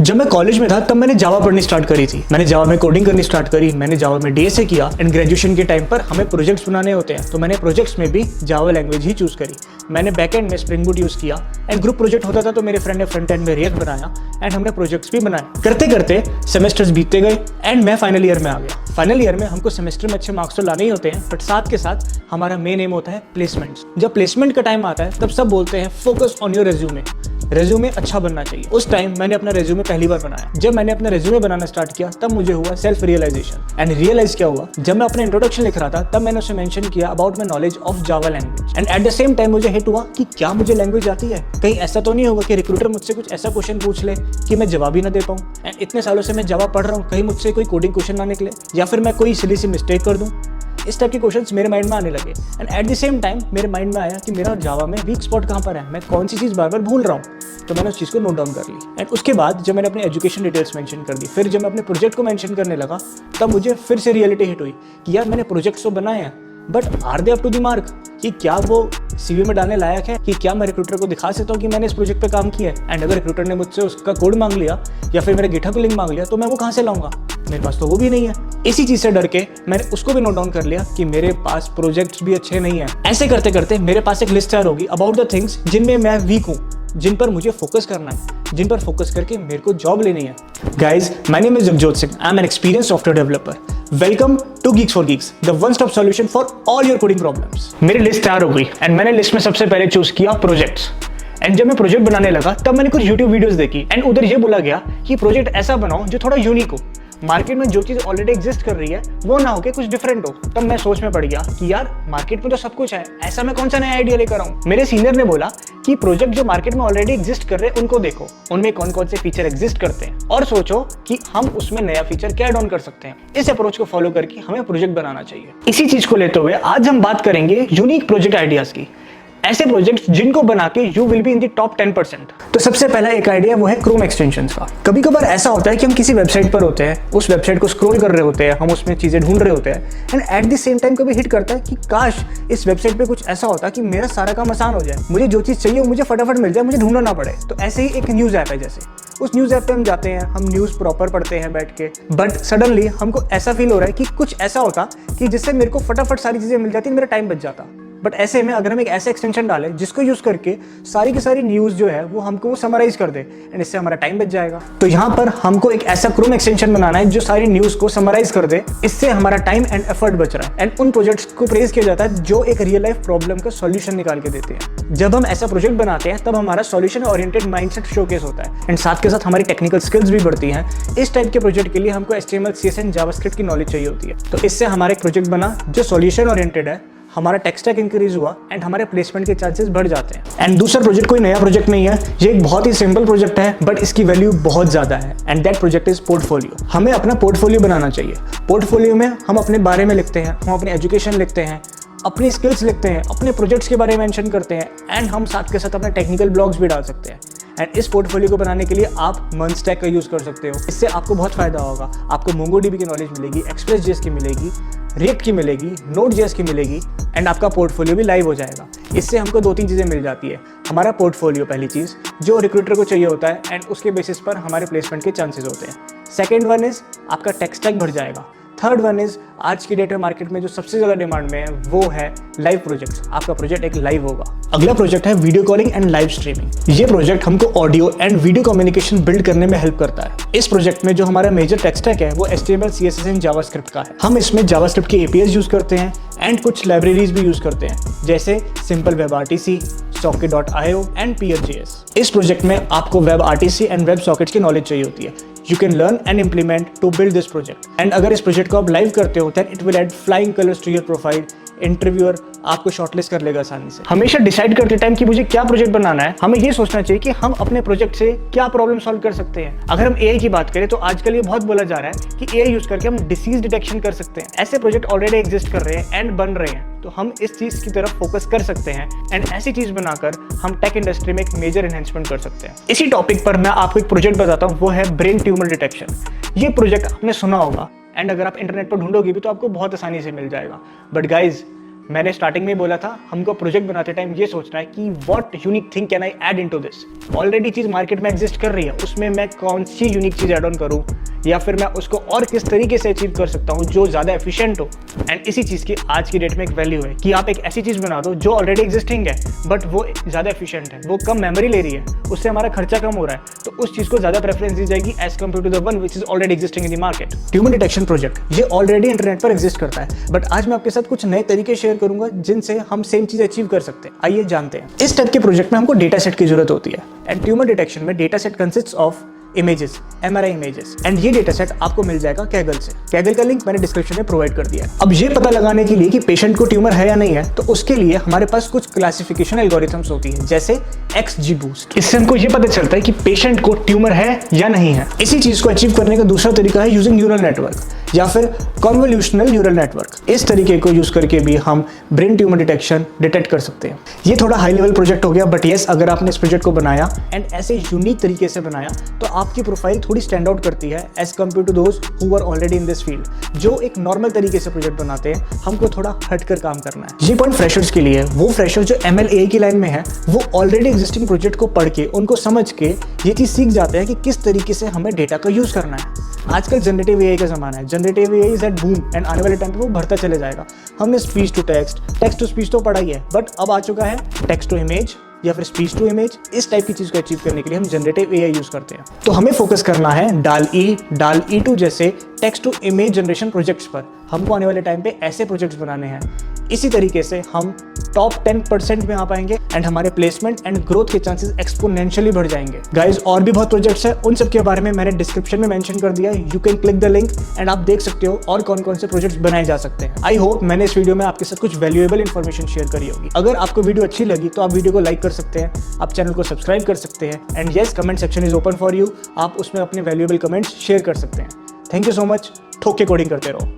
जब मैं कॉलेज में था तब मैंने जावा पढ़नी स्टार्ट करी थी। मैंने जावा में कोडिंग करनी स्टार्ट करी, मैंने जावा में डीएसए किया एंड ग्रेजुएशन के टाइम पर हमें प्रोजेक्ट्स बनाने होते हैं तो मैंने प्रोजेक्ट्स में भी जावा लैंग्वेज ही चूज करी। मैंने बैकएंड में स्प्रिंग बूट यूज किया एंड ग्रुप प्रोजेक्ट होता था तो मेरे फ्रेंड ने फ्रंट एंड में रिएक्ट बनाया एंड हमने प्रोजेक्ट्स भी बनाए। करते करते सेमेस्टर्स बीतते गए एंड मैं फाइनल ईयर में आ गया। फाइनल ईयर में हमको सेमेस्टर में अच्छे मार्क्स तो लाने ही होते हैं बट साथ के साथ हमारा मेन एम होता है प्लेसमेंट्स। जब प्लेसमेंट का टाइम आता है तब सब बोलते हैं focus on your resume, resume अच्छा बनना चाहिए। उस टाइम मैंने अपना रेज्यूमे पहली बार बनाया। जब मैंने अपना रेज्यूमे बनाना स्टार्ट किया तब मुझे हुआ सेल्फ रियलाइजेशन। एंड रियलाइज क्या हुआ, जब मैं अपने इंट्रोडक्शन लिख रहा था तब मैंने उसे मेंशन किया about my knowledge of Java language and at the same time मुझे हिट हुआ कि क्या मुझे लैंग्वेज आती है। कहीं ऐसा तो नहीं होगा कि रिक्रूटर मुझसे कुछ ऐसा क्वेश्चन पूछ ले कि मैं जवाब ही ना दे पाऊँ। एंड इतने सालों से मैं जावा पढ़ रहा हूँ, कहीं मुझसे कोई कोडिंग क्वेश्चन ना निकले या फिर मैं कोई सिली सी मिस्टेक कर दूँ। इस टाइप के क्वेश्चंस मेरे माइंड में आने लगे and at the same time मेरे माइंड में आया कि मेरा जावा में वीक स्पॉट कहाँ पर है, मैं कौन सी चीज़ बार बार भूल रहा हूँ। तो मैंने उस चीज़ को नोट डाउन कर ली एंड उसके बाद जब मैंने अपनी एजुकेशन डिटेल्स मेंशन कर दी, फिर जब मैं अपने प्रोजेक्ट को मेंशन करने लगा तब मुझे फिर से रियलिटी हिट हुई कि यार मैंने प्रोजेक्ट्स तो बनाए हैं but are they up to the mark, कि क्या वो सीवी में डालने लायक है, कि क्या मैं रिक्रूटर को दिखा सकता हूँ कि मैंने इस प्रोजेक्ट पे काम किया है। एंड अगर रिक्रूटर ने मुझसे उसका कोड मांग लिया या फिर मेरे गिटहब का लिंक मांग लिया तो मैं वो कहाँ से लाऊंगा, मेरे पास तो वो भी नहीं है। इसी चीज से डर के मैंने उसको भी नोट डाउन कर लिया कि मेरे पास प्रोजेक्ट्स भी अच्छे नहीं है। ऐसे करते करते मेरे पास एक लिस्ट तैयार होगी अबाउट द थिंग्स जिनमें मैं वीक हूँ, जिन पर मुझे फोकस करना है, जिन पर फोकस करके मेरे को जॉब लेनी है। Guys, my name is Jagjot Singh, I am an experienced software developer. Welcome to Geeks for Geeks, the one stop solution for all your coding problems। मेरी लिस्ट तैयार हो गई एंड मैंने लिस्ट में सबसे पहले चूज किया प्रोजेक्ट्स। एंड जब मैं प्रोजेक्ट बनाने लगा तब मैंने कुछ YouTube वीडियोस देखी एंड उधर ये बोला गया कि प्रोजेक्ट ऐसा बनाओ जो थोड़ा यूनिक हो, मार्केट में जो चीज़ ऑलरेडी एग्जिस्ट कर रही है वो ना हो के कुछ डिफरेंट हो। तब मैं सोच में पड़ गया कि यार मार्केट में तो सब कुछ है, ऐसा मैं कौन सा नया आइडिया लेकर आऊँ। मेरे सीनियर ने बोला कि प्रोजेक्ट जो मार्केट में ऑलरेडी एग्जिस्ट कर रहे हैं उनको देखो, उनमें कौन कौन से फीचर एग्जिस्ट करते हैं और सोचो कि हम उसमें नया फीचर क्या ऐड ऑन कर सकते हैं। इस अप्रोच को फॉलो करके हमें प्रोजेक्ट बनाना चाहिए। इसी चीज को लेते हुए आज हम बात करेंगे यूनिक प्रोजेक्ट आइडियाज की, ऐसे प्रोजेक्ट्स जिनको बना के you will be in the top 10%। तो सबसे पहला एक आइडिया वो है क्रोम एक्सटेंशंस का। कभी कभार ऐसा होता है कि हम किसी वेबसाइट पर होते हैं, उस वेबसाइट को स्क्रॉल कर रहे होते हैं, हम उसमें चीजें ढूंढ रहे होते हैं and at the same time कभी हिट करता है कि काश इस वेबसाइट पे कुछ ऐसा होता कि मेरा सारा काम आसान हो जाए, मुझे जो चीज़ चाहिए वो मुझे फटाफट मिल जाए, मुझे ढूंढना ना पड़े। तो ऐसे ही एक न्यूज़ ऐप है, जैसे उस न्यूज़ ऐप पे हम जाते हैं, हम न्यूज़ प्रॉपर पढ़ते हैं बैठ के, बट सडनली हमको ऐसा फील हो रहा है कि कुछ ऐसा होता कि जिससे मेरे को फटाफट सारी चीज़ें मिल जाती, मेरा टाइम बच जाता। बट ऐसे में अगर हम एक ऐसा एक्सटेंशन डालें जिसको यूज करके सारी की सारी न्यूज़ जो है वो हमको समराइज कर दे एंड इससे हमारा टाइम बच जाएगा। तो यहाँ पर हमको एक ऐसा क्रोम एक्सटेंशन बनाना है जो सारी न्यूज़ को समराइज कर दे, इससे हमारा टाइम एंड एफर्ट बच रहा है। एंड उन प्रोजेक्ट्स को प्रेज किया जाता है जो एक रियल लाइफ प्रॉब्लम का सॉल्यूशन निकाल के देते हैं। जब हम ऐसा प्रोजेक्ट बनाते हैं तब हमारा सॉल्यूशन ओरिएंटेड माइंडसेट शोकेस होता है एंड साथ के साथ हमारी टेक्निकल स्किल्स भी बढ़ती हैं। इस टाइप के प्रोजेक्ट के लिए हमको HTML, CSS एंड जावास्क्रिप्ट की नॉलेज चाहिए होती है। तो इससे हमारा एक प्रोजेक्ट बना जो सॉल्यूशन ओरिएंटेड है, हमारा टेक स्टैक इंक्रीज हुआ एंड हमारे प्लेसमेंट के चांसेस बढ़ जाते हैं। एंड दूसरा प्रोजेक्ट कोई नया प्रोजेक्ट नहीं है, ये एक बहुत ही सिंपल प्रोजेक्ट है बट इसकी वैल्यू बहुत ज़्यादा है and that project is portfolio. हमें अपना पोर्टफोलियो बनाना चाहिए। पोर्टफोलियो में हम अपने बारे में लिखते हैं, हम अपनी एजुकेशन लिखते हैं, अपनी स्किल्स लिखते हैं, अपने प्रोजेक्ट्स के बारे में मेंशन करते हैं एंड हम साथ के साथ अपने टेक्निकल ब्लॉग्स भी डाल सकते हैं। एंड इस पोर्टफोलियो को बनाने के लिए आप मंस्टैक का यूज़ कर सकते हो। इससे आपको बहुत फायदा होगा। आपको मोंगोडीबी की नॉलेज मिलेगी, एक्सप्रेस.js की मिलेगी, रिएक्ट की मिलेगी, नोड.js की मिलेगी एंड आपका पोर्टफोलियो भी लाइव हो जाएगा। इससे हमको 2-3 चीज़ें मिल जाती है। हमारा पोर्टफोलियो पहली चीज़ जो रिक्रूटर को चाहिए होता है एंड उसके बेसिस पर हमारे प्लेसमेंट के चांसेस होते हैं। सेकेंड वन इज़ आपका टेक स्टैक बढ़ जाएगा। थर्ड वन इज आज की डेट में मार्केट में जो सबसे ज़्यादा डिमांड में है वो है लाइव प्रोजेक्ट्स। आपका प्रोजेक्ट एक लाइव होगा। अगला प्रोजेक्ट है video calling and live streaming. ये प्रोजेक्ट हमको audio and video communication build करने में हेल्प करता है। इस प्रोजेक्ट में जो हमारा मेजर टेक स्टैक है वो HTML, CSS एंड जावास्क्रिप्ट का है। हम इसमें जावास्क्रिप्ट की APIs यूज करते हैं एंड कुछ लाइब्रेरीज भी यूज करते हैं जैसे simple web RTC, socket.io and PRJS। इस प्रोजेक्ट में आपको web RTC and web sockets की नॉलेज चाहिए होती है। You can learn and implement to build this project. And अगर इस प्रोजेक्ट को आप लाइव करते हो then it will add flying colors to your profile. Interviewer आपको शॉर्टलिस्ट कर लेगा आसानी से। हमेशा डिसाइड करते टाइम कि मुझे क्या प्रोजेक्ट बनाना है, हमें ये सोचना चाहिए कि हम अपने प्रोजेक्ट से क्या प्रॉब्लम सॉल्व कर सकते हैं। अगर हम AI की बात करें तो आजकल ये बहुत बोला जा रहा है कि AI यूज करके हम डिसीज डिटेक्शन कर सकते हैं। ऐसे प्रोजेक्ट ऑलरेडी एग्जिस्ट कर रहे हैं एंड बन रहे हैं, तो हम इस चीज की तरफ फोकस कर सकते हैं एंड ऐसी चीज बनाकर हम टेक इंडस्ट्री में एक मेजर एनहेंसमेंट कर सकते हैं। इसी टॉपिक पर मैं आपको एक प्रोजेक्ट बताता हूँ, वो है ब्रेन ट्यूमर डिटेक्शन। ये प्रोजेक्ट आपने सुना होगा एंड अगर आप इंटरनेट पर ढूंढोगे भी तो आपको बहुत आसानी से मिल जाएगा। बट गाइज, मैंने स्टार्टिंग में बोला था हमको प्रोजेक्ट बनाते टाइम ये सोचना है कि what unique thing can I add into this. Already cheese market में एग्जिस्ट कर रही है, उसमें मैं कौन सी यूनिक चीज़ ऐड ऑन करूँ या फिर मैं उसको और किस तरीके से अचीव कर सकता हूँ जो ज़्यादा एफिशिएंट हो। एंड इसी चीज़ की आज की डेट में एक वैल्यू है कि आप एक ऐसी चीज़ बना दो जो ऑलरेडी एग्जिस्टिंग है बट वो ज़्यादा एफिशिएंट है, वो कम मेमोरी ले रही है, उससे हमारा खर्चा कम हो रहा है, तो उस चीज़ को ज़्यादा प्रेफरेंस दी जाएगी as compared to the one which is already existing in the market. Tumour detection project ये ऑलरेडी इंटरनेट पर एग्जिस्ट करता है, बट आज मैं आपके साथ कुछ नए तरीके शेयर करूंगा जिनसे हम सेम चीज़ अचीव कर सकते हैं। आइए जानते हैं। इस टाइप के प्रोजेक्ट में हमको डेटा सेट की जरूरत होती है एंड ट्यूमर डिटेक्शन में data set consist of images, MRI images, and ये डेटा सेट आपको मिल जाएगा कैगल से। कैगल का लिंक मैंने डिस्क्रिप्शन में प्रोवाइड कर दिया है। अब ये पता लगाने के लिए कि पेशेंट को ट्यूमर है या नहीं है, तो उसके लिए हमारे पास कुछ क्लासिफिकेशन एल्गोरिथम्स होती है जैसे XGBoost। इससे हमको ये पता चलता है कि पेशेंट को ट्यूमर है या नहीं है। इसी चीज को अचीव करने का दूसरा तरीका है यूजिंग न्यूरल नेटवर्क या फिर कॉन्वोल्यूशनल न्यूरल नेटवर्क। इस तरीके को यूज करके भी हम ब्रेन ट्यूमर डिटेक्शन डिटेक्ट कर सकते हैं। ये थोड़ा हाई लेवल प्रोजेक्ट हो गया, बट यस, अगर आपने इस प्रोजेक्ट को बनाया एंड ऐसे यूनिक तरीके से बनाया तो आपकी प्रोफाइल थोड़ी स्टैंड आउट करती है as compared to those who are already in this field. जो एक नॉर्मल तरीके से प्रोजेक्ट बनाते हैं, हमको थोड़ा हटकर काम करना है। ये पॉइंट फ्रेशर्स के लिए, वो फ्रेशर जो MLA की लाइन में है, वो ऑलरेडी एग्जिस्टिंग प्रोजेक्ट को पढ़ के, उनको समझ के ये चीज़ सीख जाते हैं कि किस तरीके से हमें डेटा का यूज़ करना है। आजकल जनरेटिव AI का ज़माना है, generative AI is at boom and आने वाले टाइम पे वो बढ़ता चले जाएगा। हमने speech to text, text to speech तो पढ़ा ही है, बट अब आ चुका है टेक्स्ट टू इमेज या फिर स्पीच टू इमेज। इस टाइप की चीज़ को अचीव करने के लिए हम जनरेटिव AI यूज़ करते हैं। तो हमें फोकस करना है DALL-E, DALL-E2 जैसे text to image generation projects पर। हमको आने वाले टाइम पे ऐसे प्रोजेक्ट्स बनाने हैं। इसी तरीके से हम टॉप 10% में आ पाएंगे एंड हमारे प्लेसमेंट एंड ग्रोथ के चांसेस एक्सपोनेंशियली बढ़ जाएंगे। गाइज, और भी बहुत प्रोजेक्ट्स हैं, उन सब के बारे में मैंने डिस्क्रिप्शन में मेंशन कर दिया है। You can click the link and आप देख सकते हो और कौन कौन से प्रोजेक्ट्स बनाए जा सकते हैं। आई होप मैंने इस वीडियो में आपके साथ कुछ वैल्यूएबल इन्फॉर्मेशन शेयर करी होगी। अगर आपको वीडियो अच्छी लगी तो आप वीडियो को लाइक कर सकते हैं, आप चैनल को सब्सक्राइब कर सकते हैं and yes, comment section is open for you. आप उसमें अपने वैल्यूएबल कमेंट्स शेयर कर सकते हैं। Thank you so much. ठोक के कोडिंग करते रहो।